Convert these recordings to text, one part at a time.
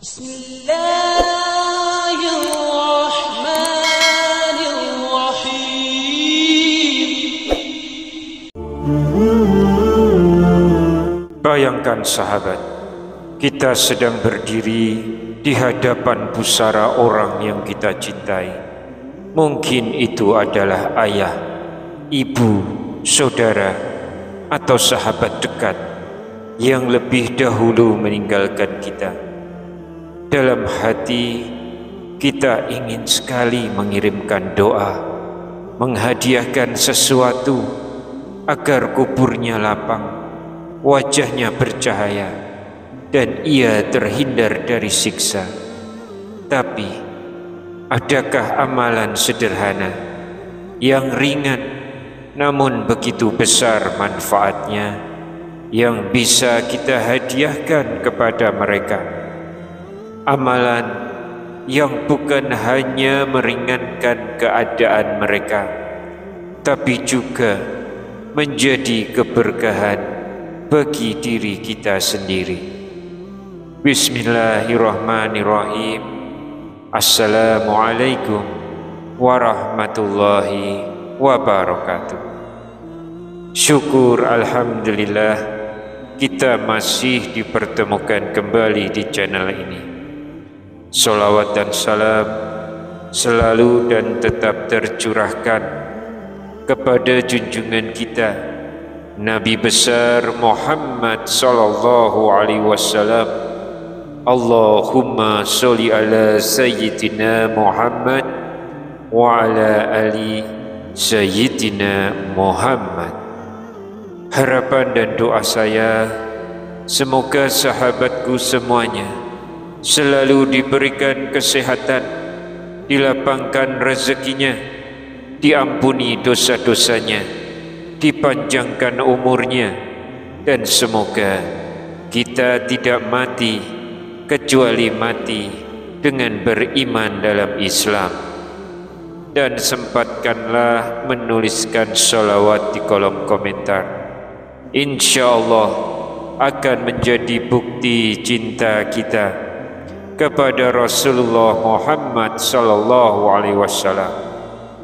Bismillahirrahmanirrahim. Bayangkan sahabat, kita sedang berdiri di hadapan pusara orang yang kita cintai. Mungkin itu adalah ayah, ibu, saudara, atau sahabat dekat yang lebih dahulu meninggalkan kita. Dalam hati kita ingin sekali mengirimkan doa, menghadiahkan sesuatu agar kuburnya lapang, wajahnya bercahaya, dan ia terhindar dari siksa. Tapi adakah amalan sederhana yang ringan namun begitu besar manfaatnya yang bisa kita hadiahkan kepada mereka? Amalan yang bukan hanya meringankan keadaan mereka, tapi juga menjadi keberkahan bagi diri kita sendiri. Bismillahirrahmanirrahim. Assalamualaikum warahmatullahi wabarakatuh. Syukur alhamdulillah kita masih dipertemukan kembali di channel ini. Salawat dan salam selalu dan tetap tercurahkan kepada junjungan kita Nabi besar Muhammad sallallahu alaihi wasallam. Allahumma sholli ala sayyidina Muhammad wa ala ali sayyidina Muhammad. Harapan dan doa saya, semoga sahabatku semuanya selalu diberikan kesehatan, dilapangkan rezekinya, diampuni dosa-dosanya, dipanjangkan umurnya, dan semoga kita tidak mati kecuali mati dengan beriman dalam Islam. Dan sempatkanlah menuliskan sholawat di kolom komentar. InsyaAllah akan menjadi bukti cinta kita kepada Rasulullah Muhammad sallallahu alaihi wasallam.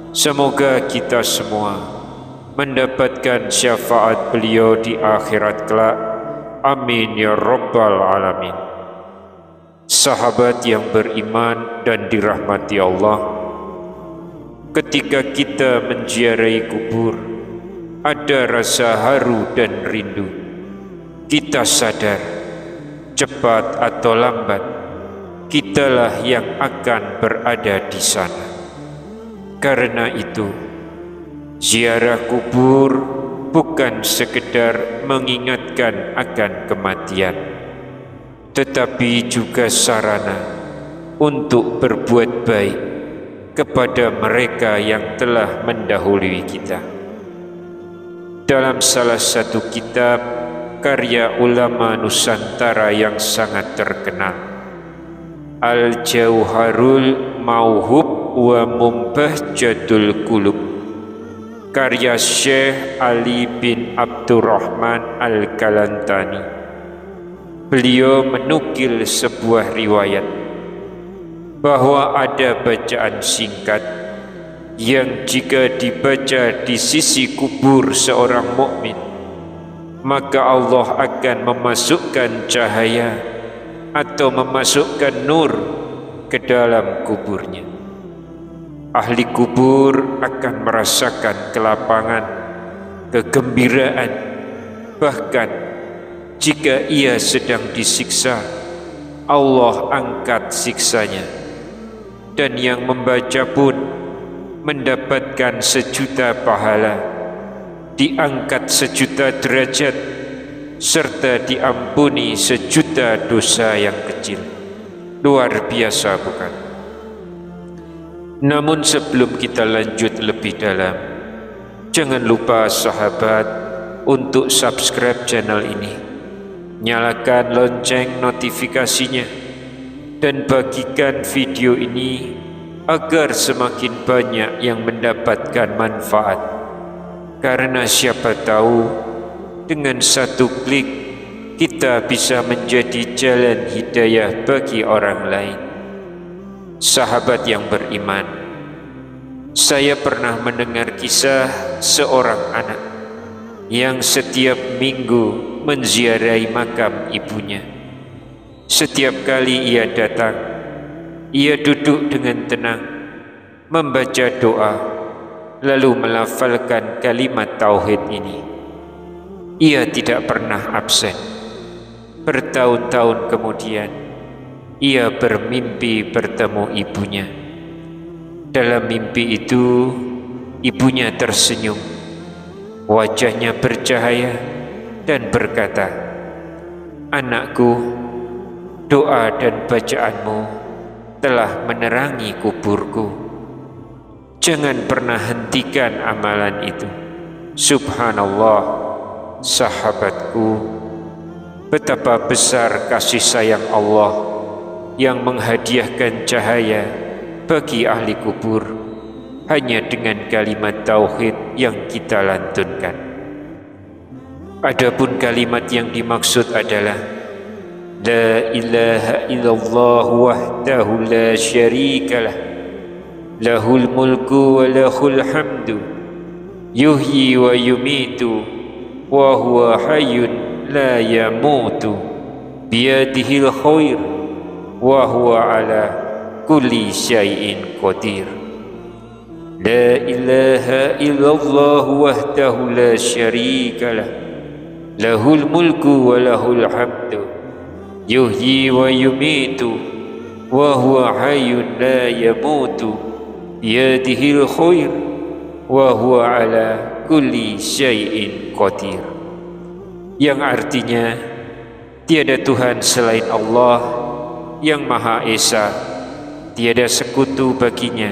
Semoga kita semua mendapatkan syafaat beliau di akhirat kelak. Amin ya rabbal alamin. Sahabat yang beriman dan dirahmati Allah, ketika kita menziarahi kubur, ada rasa haru dan rindu. Kita sadar, cepat atau lambat, kitalah yang akan berada di sana. Karena itu, ziarah kubur bukan sekedar mengingatkan akan kematian, tetapi juga sarana untuk berbuat baik kepada mereka yang telah mendahului kita. Dalam salah satu kitab karya ulama Nusantara yang sangat terkenal, Al-Jauharul Mauhub wa Mumbahjatul Qulub, karya Syekh Ali bin Abdurrahman Al-Kalantani, beliau menukil sebuah riwayat bahwa ada bacaan singkat yang jika dibaca di sisi kubur seorang mukmin, maka Allah akan memasukkan cahaya atau memasukkan nur ke dalam kuburnya. Ahli kubur akan merasakan kelapangan, kegembiraan, bahkan jika ia sedang disiksa, Allah angkat siksanya, dan yang membaca pun mendapatkan sejuta pahala, diangkat sejuta derajat, serta diampuni sejuta dosa yang kecil. Luar biasa, bukan? Namun sebelum kita lanjut lebih dalam, jangan lupa sahabat untuk subscribe channel ini, nyalakan lonceng notifikasinya, dan bagikan video ini agar semakin banyak yang mendapatkan manfaat. Karena siapa tahu dengan satu klik kita bisa menjadi jalan hidayah bagi orang lain. Sahabat yang beriman, saya pernah mendengar kisah seorang anak yang setiap minggu menziarahi makam ibunya. Setiap kali ia datang, ia duduk dengan tenang, membaca doa, lalu melafalkan kalimat tauhid ini. Ia tidak pernah absen. Bertahun-tahun kemudian, ia bermimpi bertemu ibunya. Dalam mimpi itu, ibunya tersenyum. Wajahnya bercahaya dan berkata, "Anakku, doa dan bacaanmu telah menerangi kuburku. Jangan pernah hentikan amalan itu." Subhanallah, sahabatku, betapa besar kasih sayang Allah yang menghadiahkan cahaya bagi ahli kubur hanya dengan kalimat tauhid yang kita lantunkan. Adapun kalimat yang dimaksud adalah La ilaha illallah wahdahu la syarikalah, lahul mulku wa lahul hamdu, yuhyi wa yumitu, wa huwa hayyun la yamutu, biyadihil khair, wa huwa ala kulli syai'in qadir. La ilaha illallah wahdahu la syarikalah, lahul mulku wa lahul hamdu, yuhyi wa yumitu, wa huwa hayyun la yamutu, biyadihil khair, wa huwa ala kulli syai'in qadir. Yang artinya, tiada Tuhan selain Allah yang Maha Esa, tiada sekutu baginya,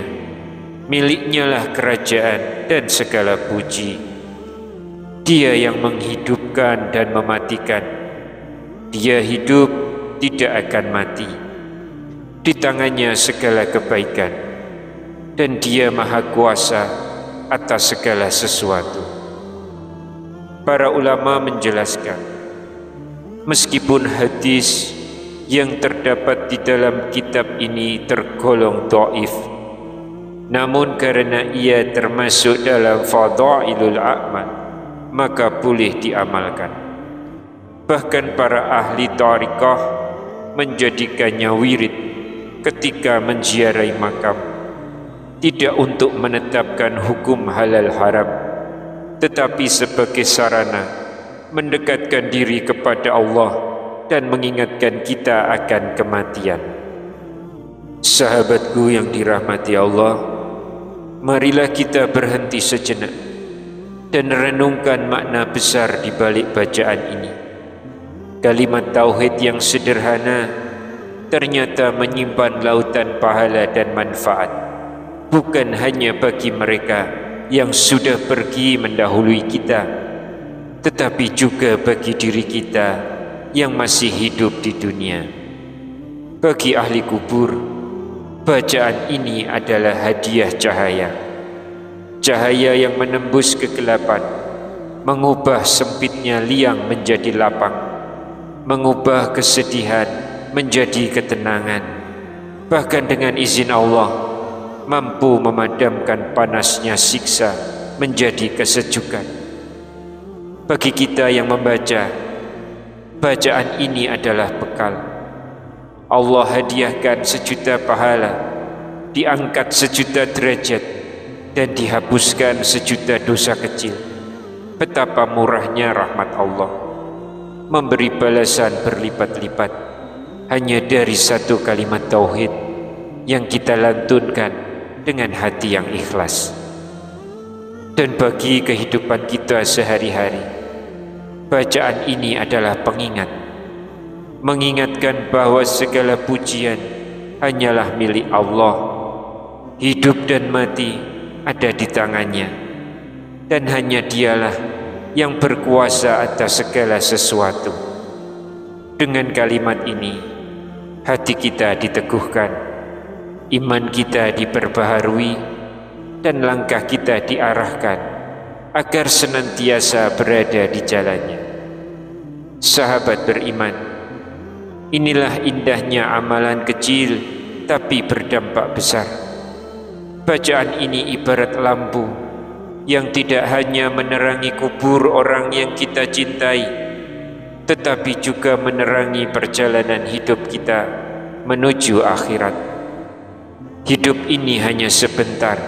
miliknya lah kerajaan dan segala puji. Dia yang menghidupkan dan mematikan. Dia hidup, tidak akan mati. Di tangannya segala kebaikan, dan Dia Maha Kuasa atas segala sesuatu. Para ulama menjelaskan, meskipun hadis yang terdapat di dalam kitab ini tergolong dhaif, namun karena ia termasuk dalam fadailul a'mal, maka boleh diamalkan. Bahkan para ahli tariqah menjadikannya wirid ketika menziarahi makam, tidak untuk menetapkan hukum halal haram, tetapi sebagai sarana mendekatkan diri kepada Allah dan mengingatkan kita akan kematian. Sahabatku yang dirahmati Allah, marilah kita berhenti sejenak dan renungkan makna besar di balik bacaan ini. Kalimat tauhid yang sederhana ternyata menyimpan lautan pahala dan manfaat, bukan hanya bagi mereka yang sudah pergi mendahului kita, tetapi juga bagi diri kita yang masih hidup di dunia. Bagi ahli kubur, bacaan ini adalah hadiah cahaya. Cahaya yang menembus kegelapan, mengubah sempitnya liang menjadi lapang, mengubah kesedihan menjadi ketenangan, bahkan dengan izin Allah mampu memadamkan panasnya siksa menjadi kesejukan. Bagi kita yang membaca, bacaan ini adalah bekal. Allah hadiahkan sejuta pahala, diangkat sejuta derajat, dan dihapuskan sejuta dosa kecil. Betapa murahnya rahmat Allah, memberi balasan berlipat-lipat hanya dari satu kalimat tauhid yang kita lantunkan dengan hati yang ikhlas. Dan bagi kehidupan kita sehari-hari, bacaan ini adalah pengingat, mengingatkan bahwa segala pujian hanyalah milik Allah. Hidup dan mati ada di tangannya, dan hanya Dialah yang berkuasa atas segala sesuatu. Dengan kalimat ini, hati kita diteguhkan, iman kita diperbaharui, dan langkah kita diarahkan agar senantiasa berada di jalannya. Sahabat beriman, inilah indahnya amalan kecil tapi berdampak besar. Bacaan ini ibarat lampu yang tidak hanya menerangi kubur orang yang kita cintai, tetapi juga menerangi perjalanan hidup kita menuju akhirat. Hidup ini hanya sebentar.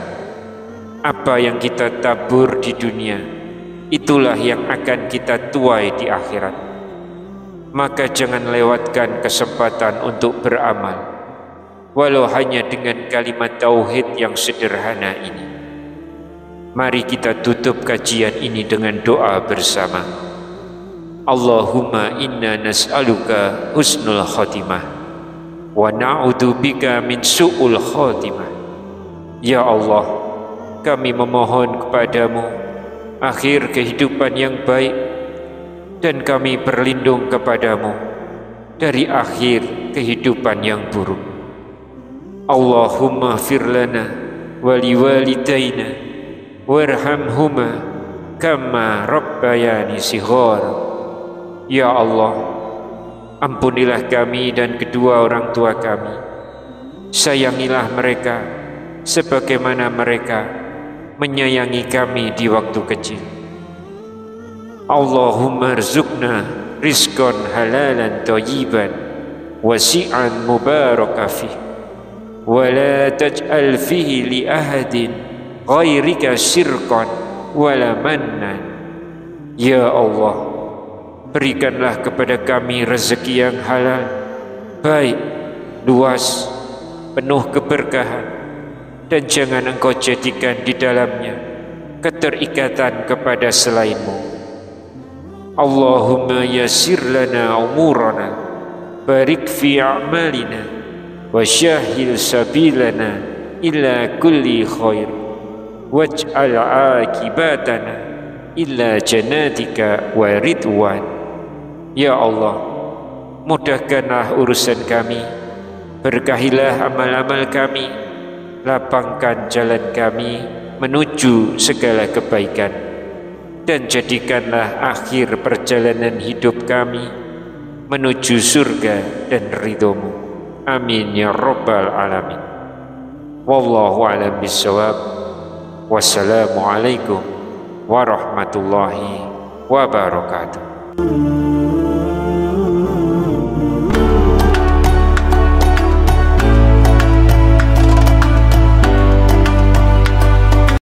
Apa yang kita tabur di dunia, itulah yang akan kita tuai di akhirat. Maka jangan lewatkan kesempatan untuk beramal, walau hanya dengan kalimat tauhid yang sederhana ini. Mari kita tutup kajian ini dengan doa bersama. Allahumma inna nas'aluka husnul khotimah wa na'udzubika min su'ul khotimah. Ya Allah, kami memohon kepadamu akhir kehidupan yang baik, dan kami berlindung kepadamu dari akhir kehidupan yang buruk. Allahumma fir lana wa liwalidayna warhamhuma kama rabbayani shighar. Ya Allah, ampunilah kami dan kedua orang tua kami. Sayangilah mereka sebagaimana mereka menyayangi kami di waktu kecil. Allahumma rzuqna rizqan halalan thayyiban wasi'an mubaraka fih wa la taj'al fihi li ahadin ghairika syirqan wala mannan. Ya Allah, berikanlah kepada kami rezeki yang halal, baik, luas, penuh keberkahan, dan jangan Engkau jadikan di dalamnya keterikatan kepada selain-Mu. Allahumma yassir lana umurana, barik fi a'malina, wa syahil sabilana ila kulli khair, waj'al akibatana illa jannatika wa ridwan. Ya Allah, mudahkanlah urusan kami, berkahilah amal-amal kami, lapangkan jalan kami menuju segala kebaikan, dan jadikanlah akhir perjalanan hidup kami menuju surga dan ridho-Mu. Amin ya rabbal alamin. Wallahu a'lam bishawab. Wassalamualaikum warahmatullahi wabarakatuh.